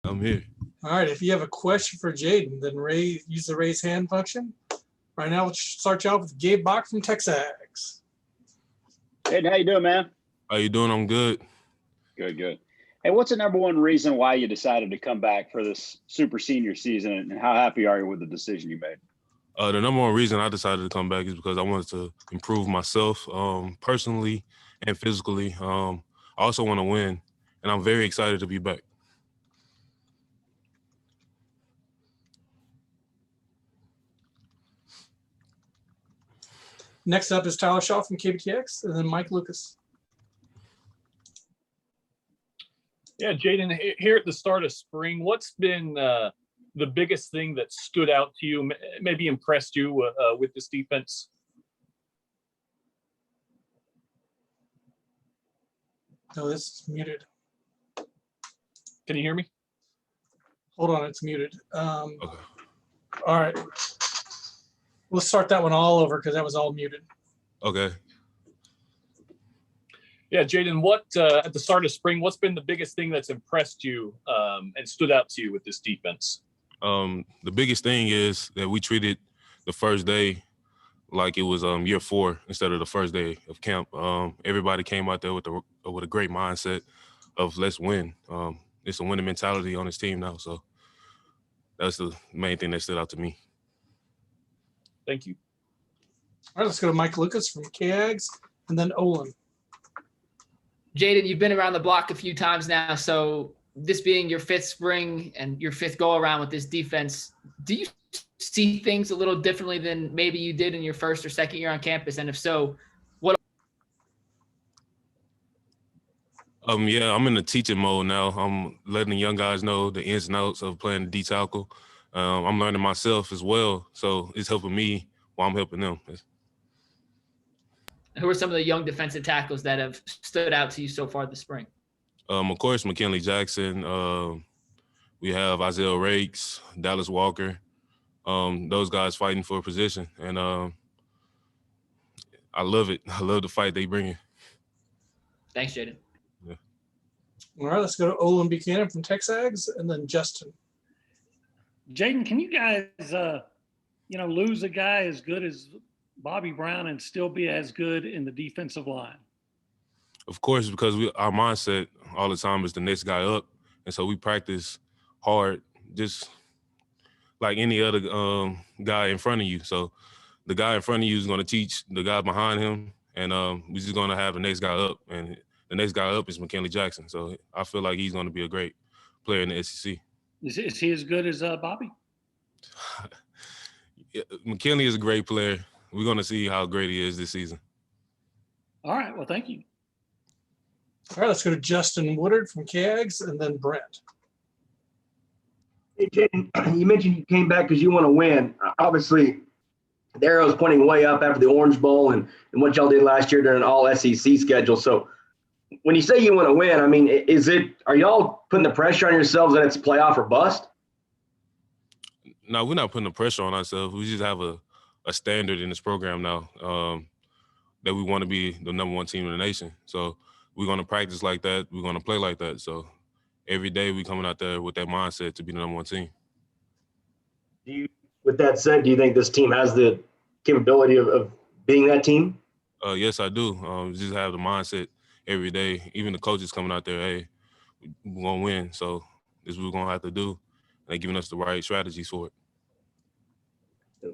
I'm here. All right. If you have a question for Jayden, then use the raise hand function. Right now, let's start you off with Gabe Bach from Texas. Hey, how you doing, man? How you doing? I'm good. Good. Hey, what's the number one reason why you decided to come back for this super senior season, and how happy are you with the decision you made? The number one reason I decided to come back is because I wanted to improve myself personally and physically. I also want to win, and I'm very excited to be back. Next up is Tyler Shaw from KBTX, and then Mike Lucas. Yeah, Jayden, here at the start of spring, what's been the biggest thing that stood out to you, maybe impressed you with this defense? No, this is muted. Can you hear me? Hold on, it's muted. Okay. All right. We'll start that one all over because that was all muted. Okay. Yeah, Jayden, what at the start of spring, what's been the biggest thing that's impressed you and stood out to you with this defense? The biggest thing is that we treated the first day like it was year 4 instead of the first day of camp. Everybody came out there with a great mindset of let's win. It's a winning mentality on this team now, so that's the main thing that stood out to me. Thank you. All right, let's go to Mike Lucas from KAGS, and then Olin. Jayden, you've been around the block a few times now, so this being your 5th spring and your 5th go-around with this defense, do you see things a little differently than maybe you did in your 1st or 2nd year on campus? And if so, what? Yeah, I'm in the teaching mode now. I'm letting the young guys know the ins and outs of playing the D tackle. I'm learning myself as well, so it's helping me while I'm helping them. Who are some of the young defensive tackles that have stood out to you so far this spring? Of course, McKinley Jackson. We have Isaiah Rakes, Dallas Walker. Those guys fighting for a position, and I love it. I love the fight they bring in. Thanks, Jayden. Yeah. All right, let's go to Olin Buchanan from Texags, and then Justin. Jayden, can you guys, lose a guy as good as Bobby Brown and still be as good in the defensive line? Of course, because our mindset all the time is the next guy up, and so we practice hard, just like any other guy in front of you. So the guy in front of you is going to teach the guy behind him, and we're just going to have the next guy up, and the next guy up is McKinley Jackson. So I feel like he's going to be a great player in the SEC. Is he as good as Bobby? McKinley is a great player. We're going to see how great he is this season. All right. Well, thank you. All right, let's go to Justin Woodard from KAGS, and then Brent. Hey, Jayden, you mentioned you came back because you want to win. Obviously, the arrow's pointing way up after the Orange Bowl and what y'all did last year during an all-SEC schedule. So when you say you want to win, I mean, are y'all putting the pressure on yourselves that it's playoff or bust? No, we're not putting the pressure on ourselves. We just have a standard in this program now that we want to be the number 1 team in the nation. So we're going to practice like that. We're going to play like that. So every day we're coming out there with that mindset to be the number 1 team. With that said, do you think this team has the capability of being that team? Yes, I do. Just have the mindset every day. Even the coaches coming out there, hey, we're going to win. So this is what we're going to have to do. They're giving us the right strategies for it.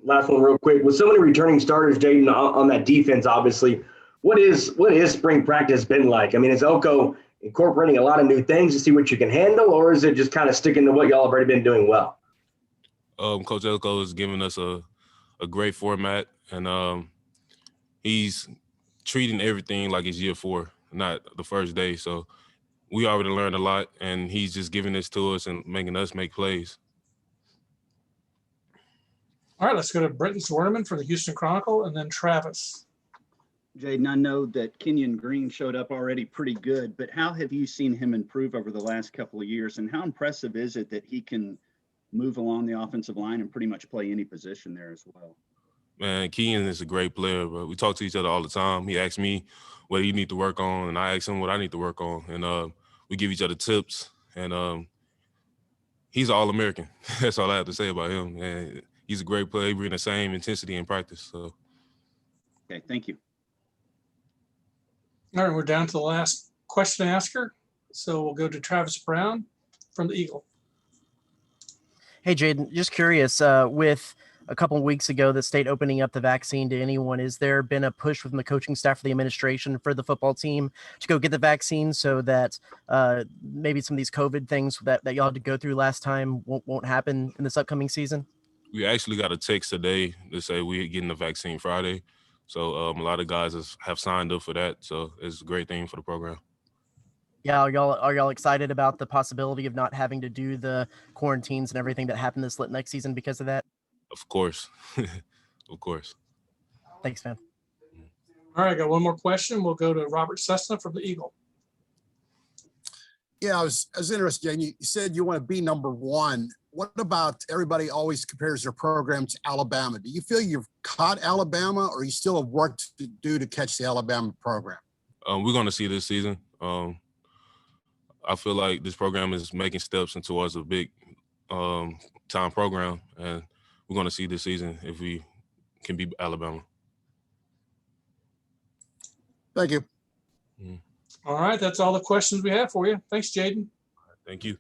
Last one real quick. With so many returning starters, Jayden, on that defense, obviously, what is spring practice been like? I mean, is Elko incorporating a lot of new things to see what you can handle, or is it just kind of sticking to what y'all have already been doing well? Coach Elko is giving us a great format, and he's treating everything like it's year 4, not the first day. So we already learned a lot, and he's just giving this to us and making us make plays. All right, let's go to Brenton Swerneman from the Houston Chronicle, and then Travis. Jayden, I know that Kenyon Green showed up already pretty good, but how have you seen him improve over the last couple of years, and how impressive is it that he can move along the offensive line and pretty much play any position there as well? Man, Kenyon is a great player, but we talk to each other all the time. He asks me what he need to work on, and I ask him what I need to work on, and we give each other tips, and he's an All-American. That's all I have to say about him. And he's a great player. He brings the same intensity in practice. So. Okay, thank you. All right, we're down to the last question asker. So we'll go to Travis Brown from the Eagle. Hey, Jayden, just curious, with a couple of weeks ago, the state opening up the vaccine to anyone, has there been a push within the coaching staff or the administration for the football team to go get the vaccine so that maybe some of these COVID things that y'all had to go through last time won't happen in this upcoming season? We actually got a text today to say we're getting the vaccine Friday. So a lot of guys have signed up for that. So it's a great thing for the program. Yeah, are y'all excited about the possibility of not having to do the quarantines and everything that happened this next season because of that? Of course. Of course. Thanks, man. All right, I got one more question. We'll go to Robert Cessna from the Eagle. Yeah, I was interested, Jane. You said you want to be number one. What about everybody always compares their program to Alabama? Do you feel you've caught Alabama, or you still have work to do to catch the Alabama program? We're going to see this season. I feel like this program is making steps towards a big time program, and we're going to see this season if we can beat Alabama. Thank you. All right, that's all the questions we have for you. Thanks, Jayden. Thank you.